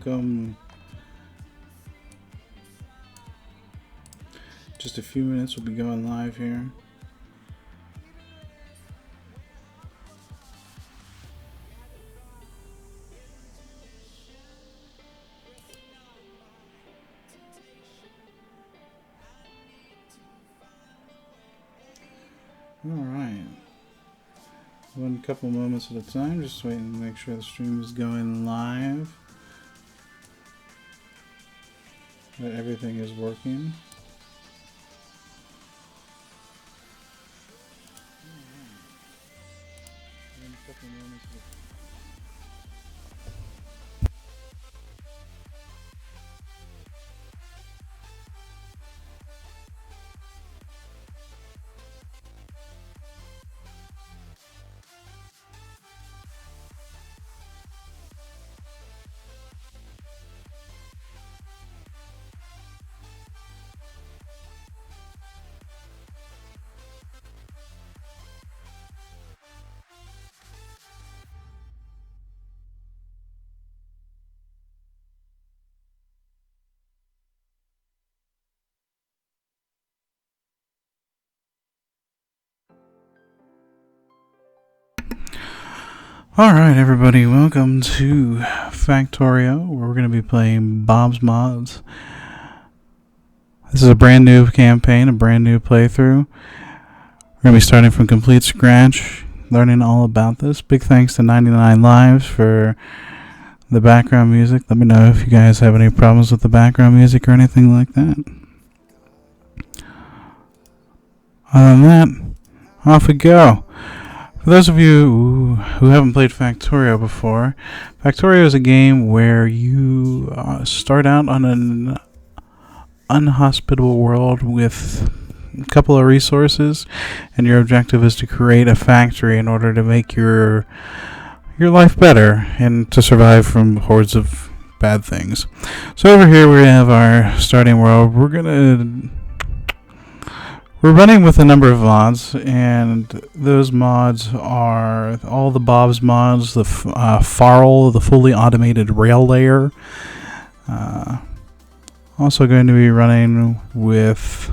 welcome. Just a few minutes, we'll be going live here. Alright. One couple moments at a time, just waiting to make sure the stream is going live. That everything is working. One couple moments at a time. Alright everybody, welcome to Factorio, where we're going to be playing Bob's Mods. This is a brand new campaign, a brand new playthrough. We're going to be starting from complete scratch, learning all about this. Big thanks to 99 Lives for the background music. Let me know if you guys have any problems with the background music or anything like that. Other than that, off we go. For those of you who haven't played Factorio before, Factorio is a game where you start out on an unhospitable world with a couple of resources, and your objective is to create a factory in order to make your life better and to survive from hordes of bad things. So over here we have our starting world. We're running with a number of mods, and those mods are all the Bob's mods, the Farl, the fully automated rail layer. Also going to be running with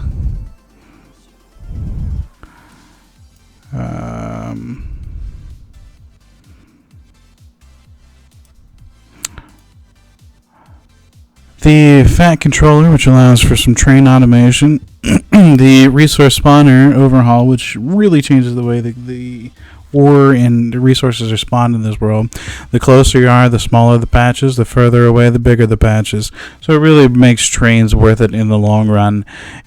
the Fat Controller, which allows for some train automation. The Resource Spawner Overhaul, which really changes the way the ore and the resources are spawned in this world. The closer you are, the smaller the patches. The further away, the bigger the patches. So it really makes trains worth it in the long run.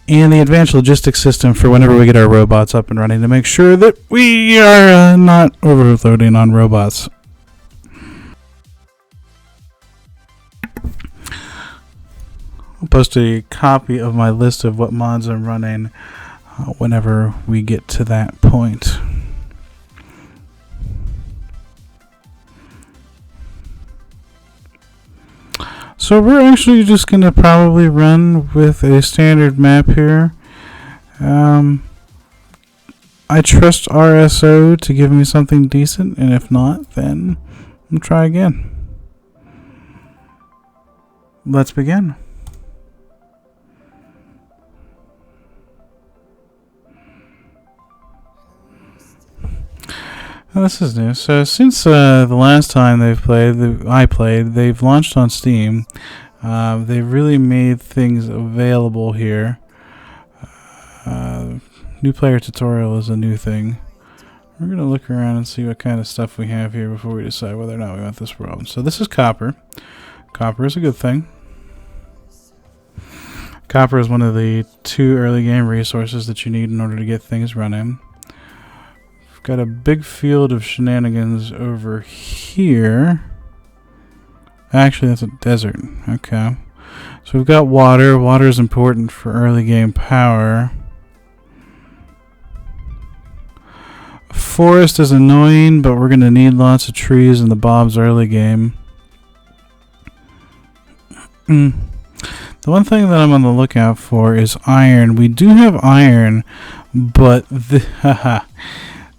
And the Advanced Logistics System for whenever we get our robots up and running to make sure that we are not overloading on robots. I'll post a copy of my list of what mods I'm running whenever we get to that point. So we're actually just going to probably run with a standard map here. I trust RSO to give me something decent, and if not, then we'll try again. Let's begin. Oh, this is new. So since the last time I played, they've launched on Steam. They've really made things available here. New player tutorial is a new thing. We're going to look around and see what kind of stuff we have here before we decide whether or not we want this world. So this is copper. Copper is a good thing. Copper is one of the 2 early game resources that you need in order to get things running. Got a big field of shenanigans over here. Actually, that's a desert. Okay. So we've got water. Water is important for early game power. Forest is annoying, but we're going to need lots of trees in the Bob's early game. The one thing that I'm on the lookout for is iron. We do have iron, but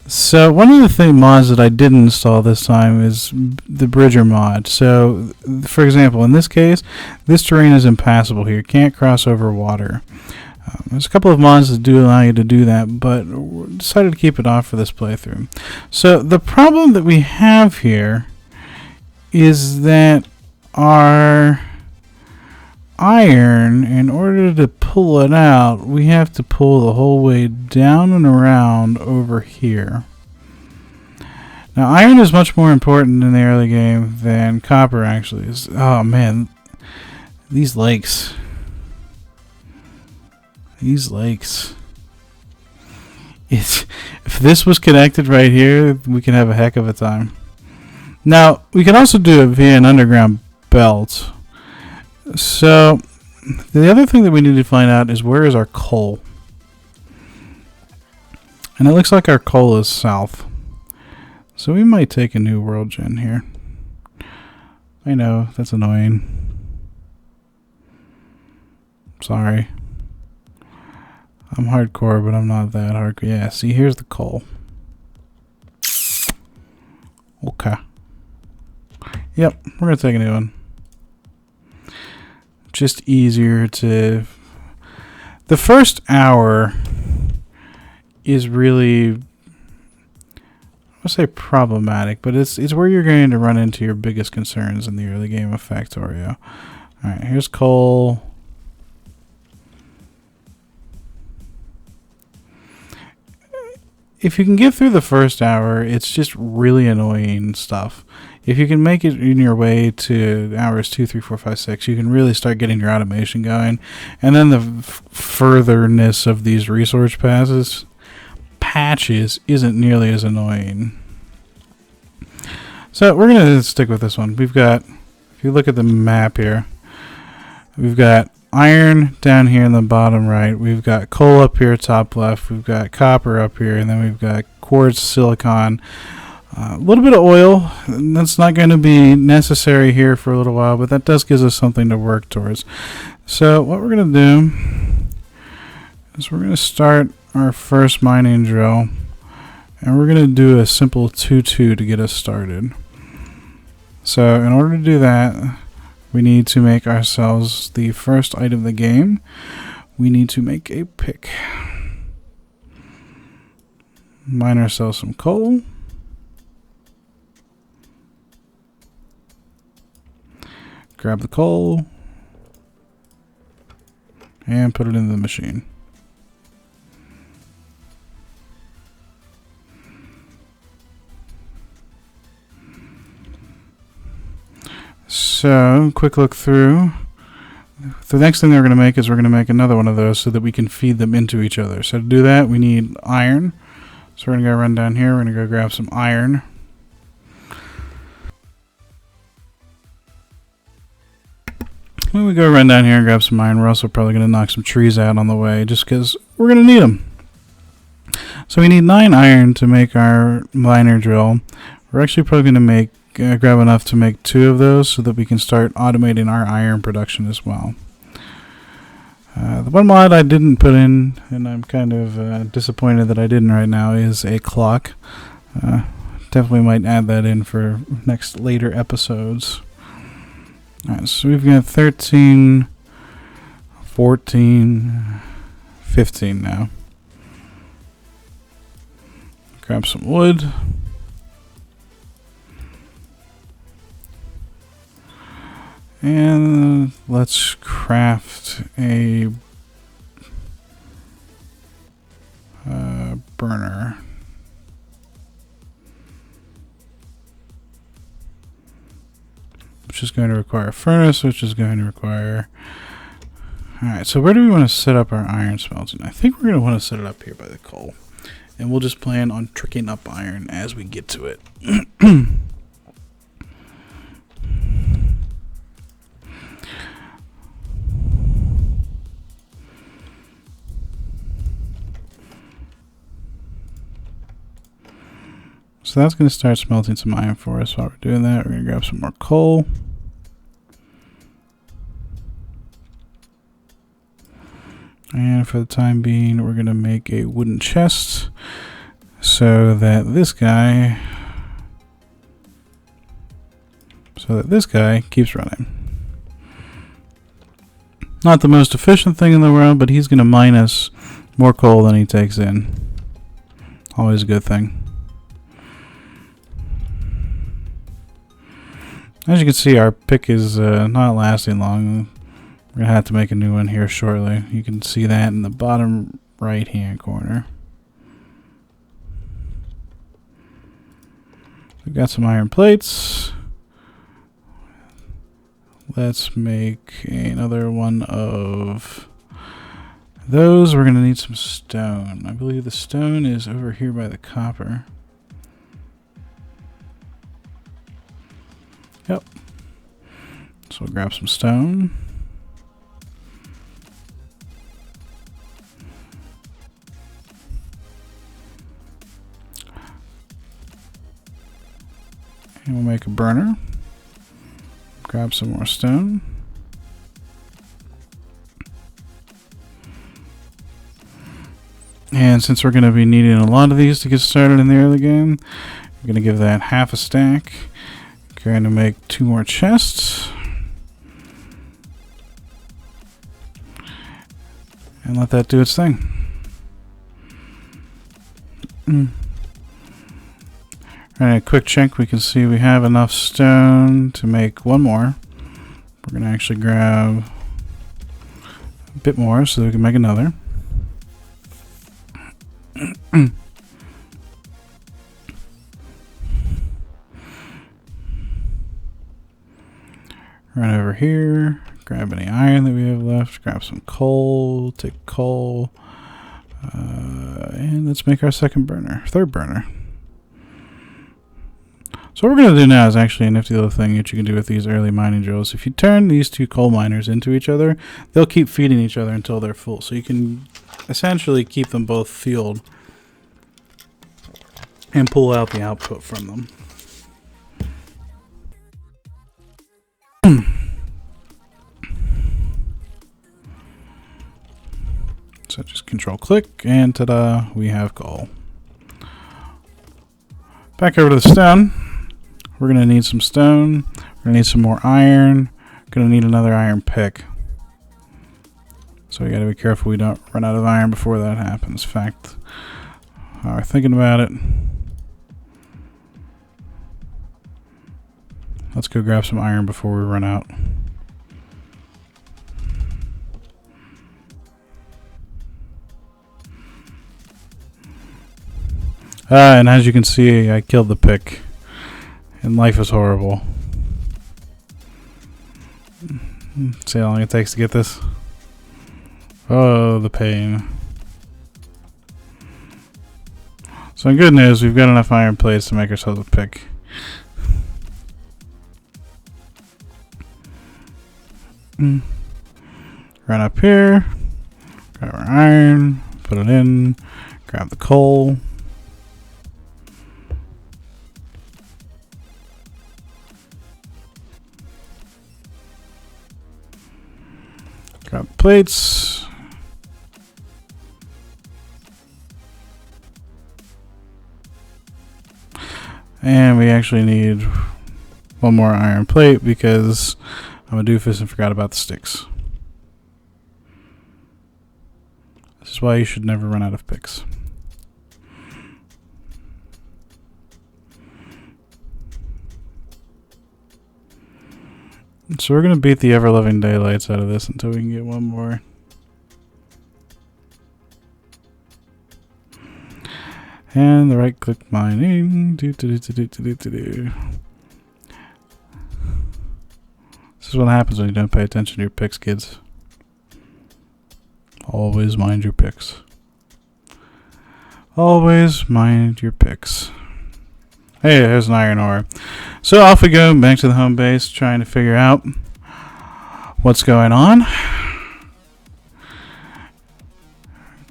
So one of the mods that I didn't install this time is the Bridger mod. So, for example, in this case, this terrain is impassable here. Can't cross over water. There's a couple of mods that do allow you to do that, but we decided to keep it off for this playthrough. So the problem that we have here is that our iron, in order to pull it out, we have to pull the whole way down and around over here. Now, iron is much more important in the early game than copper actually is. Oh man, these lakes. These lakes. If this was connected right here, we could have a heck of a time. Now, we can also do it via an underground belt. So, the other thing that we need to find out is where is our coal. And it looks like our coal is south. So we might take a new world gen here. I know, that's annoying. Sorry. I'm hardcore, but I'm not that hardcore. Yeah, see, here's the coal. Okay. Yep, we're going to take a new one. Just easier to... The first hour is really, I would say problematic, but it's where you're going to run into your biggest concerns in the early game of Factorio. Alright, here's coal. If you can get through the first hour, it's just really annoying stuff. If you can make it in your way to hours 2, 3, 4, 5, 6, you can really start getting your automation going. And then the furtherness of these resource patches isn't nearly as annoying. So we're going to stick with this one. We've got, if you look at the map here, we've got iron down here in the bottom right. We've got coal up here top left. We've got copper up here, and then we've got quartz, silicon, a little bit of oil. That's not going to be necessary here for a little while, but that does give us something to work towards. So what we're going to do is we're going to start our first mining drill, and we're going to do a simple 2-2 to get us started. So in order to do that, we need to make ourselves the first item of the game. We need to make a pick. Mine ourselves some coal. Grab the coal. And put it into the machine. So, quick look through. The next thing we're going to make is we're going to make another one of those so that we can feed them into each other. So to do that, we need iron. So we're going to go run down here. We're going to go grab some iron. When we go run down here and grab some iron, we're also probably going to knock some trees out on the way just because we're going to need them. So we need 9 iron to make our miner drill. We're actually probably going to make grab enough to make 2 of those so that we can start automating our iron production as well. The one mod I didn't put in, and I'm kind of disappointed that I didn't right now, is a clock. Definitely might add that in for next later episodes. Alright, so we've got 13, 14, 15 now. Grab some wood. And let's craft a burner. Which is going to require a furnace, which is going to require... Alright, so where do we want to set up our iron smelting? I think we're going to want to set it up here by the coal. And we'll just plan on tricking up iron as we get to it. So that's going to start smelting some iron for us. While we're doing that, we're going to grab some more coal. And for the time being, we're going to make a wooden chest. so that this guy keeps running. Not the most efficient thing in the world, but he's going to mine us more coal than he takes in. Always a good thing. As you can see, our pick is not lasting long. We're going to have to make a new one here shortly. You can see that in the bottom right hand corner. We've got some iron plates. Let's make another one of those. We're going to need some stone. I believe the stone is over here by the copper. Yep. So we'll grab some stone. And we'll make a burner. Grab some more stone. And since we're going to be needing a lot of these to get started in the early game, I'm going to give that half a stack. Going to make 2 more chests. And let that do its thing. And a quick check, we can see we have enough stone to make 1 more. We're going to actually grab a bit more so that we can make another. Run over here, grab any iron that we have left, grab some coal, take coal, and let's make our third burner. So what we're going to do now is actually a nifty little thing that you can do with these early mining drills. If you turn these 2 coal miners into each other, they'll keep feeding each other until they're full. So you can essentially keep them both fueled and pull out the output from them. So just control click and ta-da, we have coal. Back over to the stone. We're going to need some stone. We're going to need some more iron. Going to need another iron pick. So we got to be careful we don't run out of iron before that happens. In fact, while we're thinking about it, let's go grab some iron before we run out. And as you can see, I killed the pick. And life is horrible. See how long it takes to get this? Oh, the pain. So good news, we've got enough iron plates to make ourselves a pick. Run up here. Grab our iron. Put it in. Grab the coal. Grab the plates. And we actually need 1 more iron plate because I'm a doofus and forgot about the sticks. This is why you should never run out of picks. So we're going to beat the ever-loving daylights out of this until we can get 1 more. And the right-click mining. This is what happens when you don't pay attention to your picks, kids. Always mind your picks. Always mind your picks. Hey, there's an iron ore. So off we go back to the home base, trying to figure out what's going on.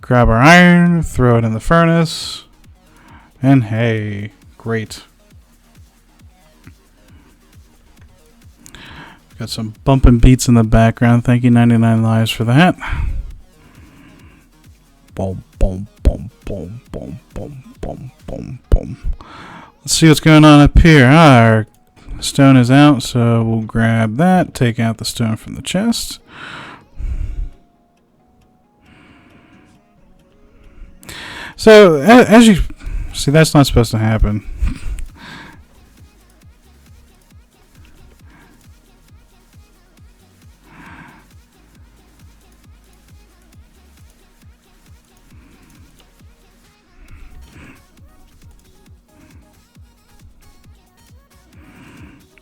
Grab our iron, throw it in the furnace, and hey, great. Got some bumping beats in the background. Thank you, 99 Lives, for that. Boom, boom, boom. boom, boom, boom, boom, boom, boom, boom. Let's see what's going on up here. Our stone is out, so we'll grab that, take out the stone from the chest. So, as you see, that's not supposed to happen.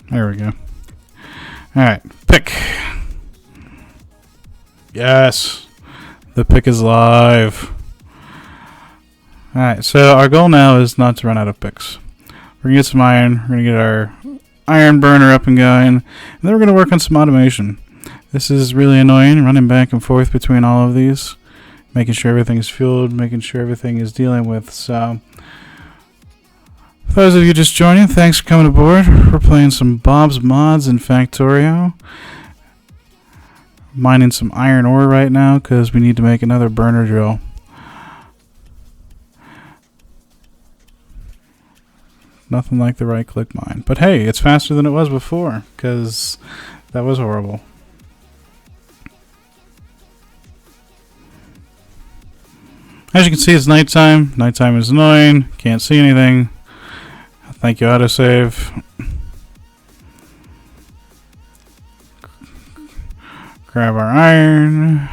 There we go. Alright, pick. Yes. The pick is live. Alright, so our goal now is not to run out of picks. We're going to get some iron. We're going to get our iron burner up and going. And then we're going to work on some automation. This is really annoying, running back and forth between all of these. Making sure everything is fueled, making sure everything is dealing with. So, for those of you just joining, thanks for coming aboard. We're playing some Bob's Mods in Factorio. Mining some iron ore right now because we need to make another burner drill. Nothing like the right click mine. But hey, it's faster than it was before because that was horrible. As you can see, it's nighttime. Nighttime is annoying. Can't see anything. Thank you, autosave. Grab our iron.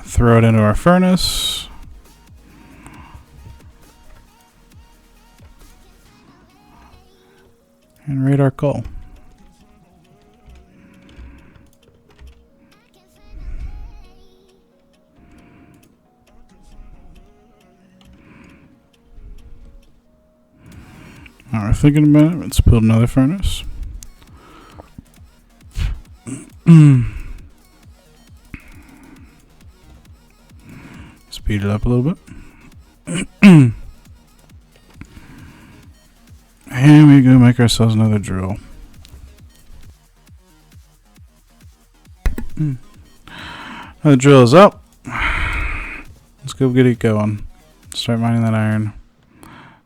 Throw it into our furnace. And raid our coal. Alright, thinking about it, let's build another furnace. Speed it up a little bit. And we go make ourselves another drill. Another drill is up. Let's go get it going. Start mining that iron.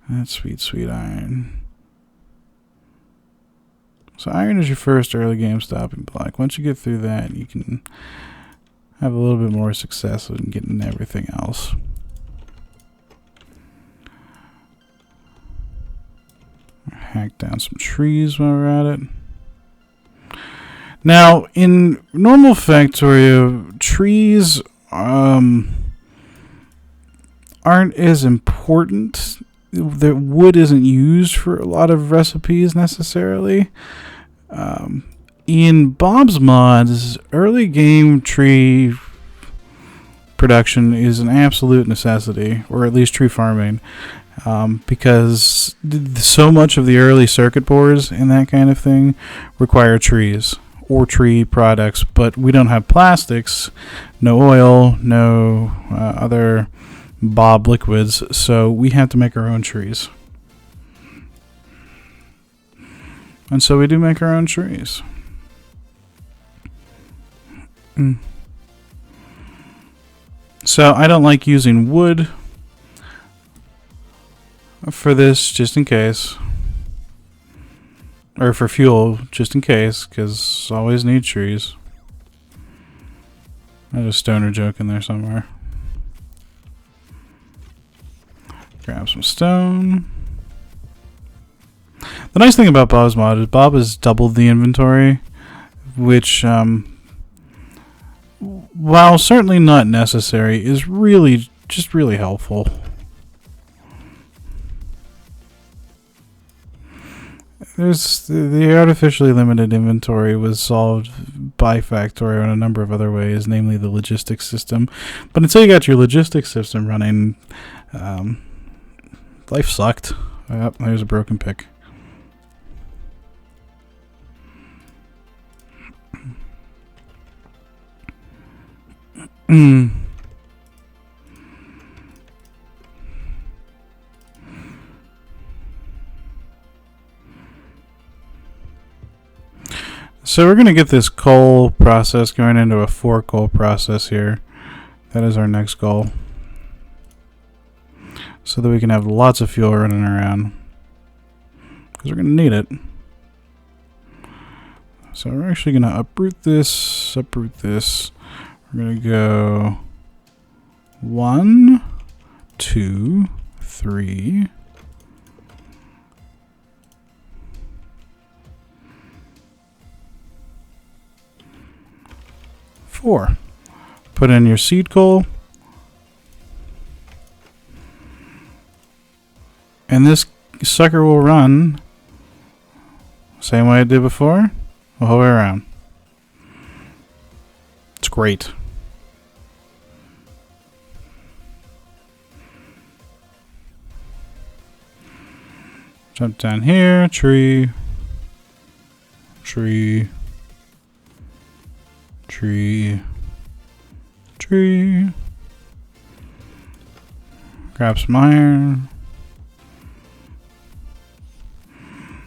That's sweet, sweet iron. So iron is your first early game stopping block. Once you get through that, you can have a little bit more success in getting everything else. Hack down some trees while we're at it. Now, in normal Factorio, trees aren't as important. The wood isn't used for a lot of recipes necessarily. In Bob's Mods, early game tree production is an absolute necessity, or at least tree farming, because so much of the early circuit boards and that kind of thing require trees or tree products, but we don't have plastics, no oil, no other Bob liquids, so we have to make our own trees. And so we do make our own trees. So I don't like using wood for this, just in case. Or for fuel, just in case, because always need trees. There's a stoner joke in there somewhere. Grab some stone. The nice thing about Bob's Mod is Bob has doubled the inventory, which, while certainly not necessary, is really, just really helpful. There's the artificially limited inventory was solved by Factorio in a number of other ways, namely the logistics system. But until you got your logistics system running, life sucked. Yep, there's a broken pick. So we're going to get this coal process going into a 4 coal process here. That is our next goal. so that we can have lots of fuel running around, because we're going to need it. So we're actually going to uproot this. We're going to go 1, 2, 3. 4. Put in your seed coal. And this sucker will run same way it did before, the whole way around. It's great. Jump down here, tree, tree, tree, tree. Grab some iron.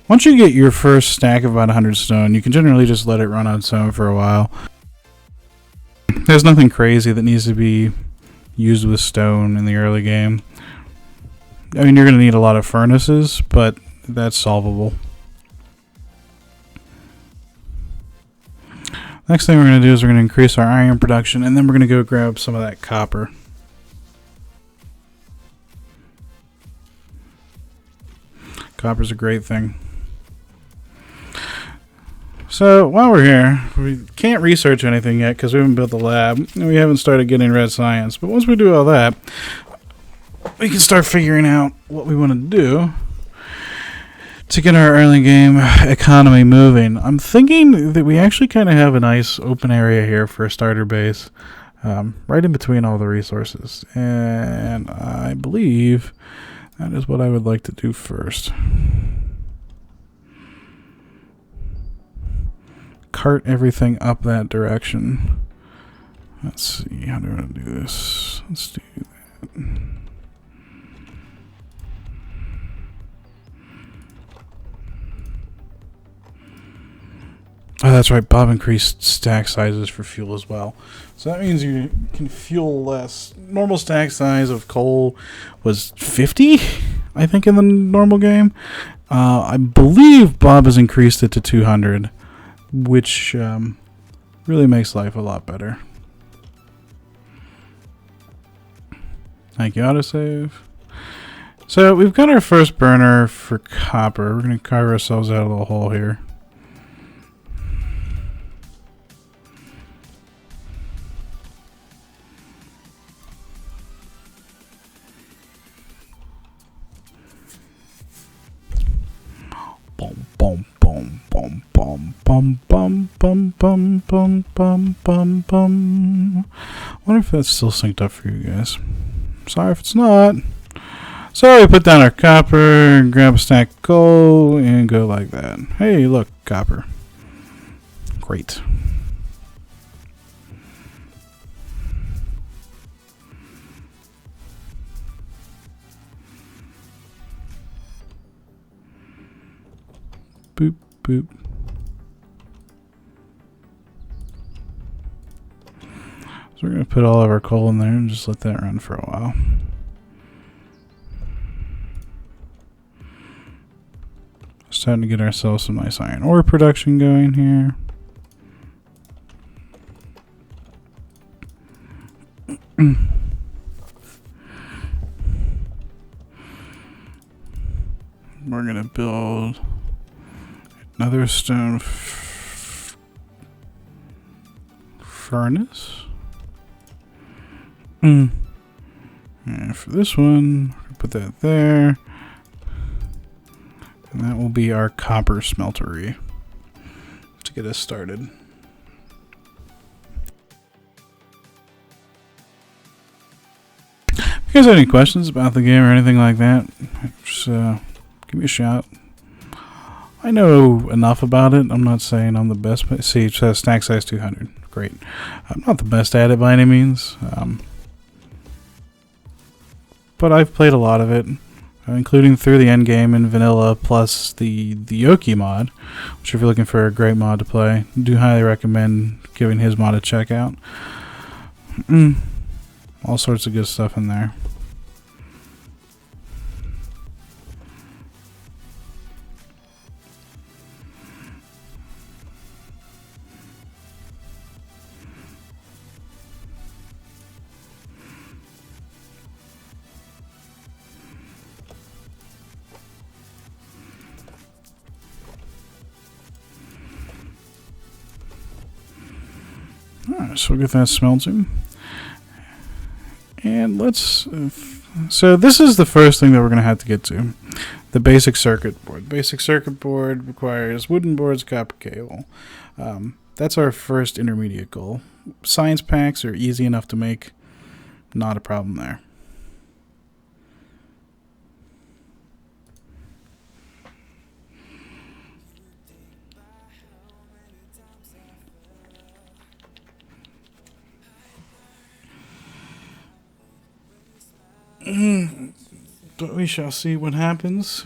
Once you get your first stack of about 100 stone, you can generally just let it run on its own for a while. There's nothing crazy that needs to be used with stone in the early game. I mean, you're going to need a lot of furnaces, but that's solvable. Next thing we're going to do is we're going to increase our iron production, and then we're going to go grab some of that copper. Copper's a great thing. So while we're here, we can't research anything yet because we haven't built the lab and we haven't started getting red science. But once we do all that, we can start figuring out what we want to do to get our early game economy moving. I'm thinking that we actually kind of have a nice open area here for a starter base, right in between all the resources. And I believe that is what I would like to do first. Cart everything up that direction. Let's see, how do I do this? Let's do that. Oh, that's right. Bob increased stack sizes for fuel as well. So that means you can fuel less. Normal stack size of coal was 50, I think, in the normal game. I believe Bob has increased it to 200, which really makes life a lot better. Thank you, autosave. So we've got our first burner for copper. We're going to carve ourselves out of the hole here. Boom, boom, boom, boom, boom, boom, boom, boom, boom, boom, boom, boom. Wonder if that's still synced up for you guys. Sorry if it's not. So we put down our copper, grab a stack of coal, and go like that. Hey, look, copper. Great. Boop, boop. So we're going to put all of our coal in there and just let that run for a while. Starting to get ourselves some nice iron ore production going here. We're going to build another stone furnace. And for this one, put that there. And that will be our copper smeltery to get us started. If you guys have any questions about the game or anything like that, just give me a shout. I know enough about it. I'm not saying I'm the best. See, it says stack size 200. Great. I'm not the best at it by any means. But I've played a lot of it, including through the end game in vanilla, plus the Yoki mod, which if you're looking for a great mod to play, I do highly recommend giving his mod a check out. All sorts of good stuff in there. Alright, so we'll get that smelting. And let's... so this is the first thing that we're going to have to get to. The basic circuit board. Basic circuit board requires wooden boards, copper cable. That's our first intermediate goal. Science packs are easy enough to make. Not a problem there. But we shall see what happens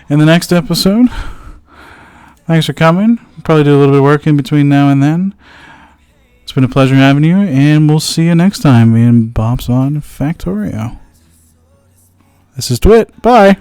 in the next episode. Thanks for coming. Probably do a little bit of work in between now and then. It's been a pleasure having you, and we'll see you next time in Bob's on Factorio. This is Twit. Bye.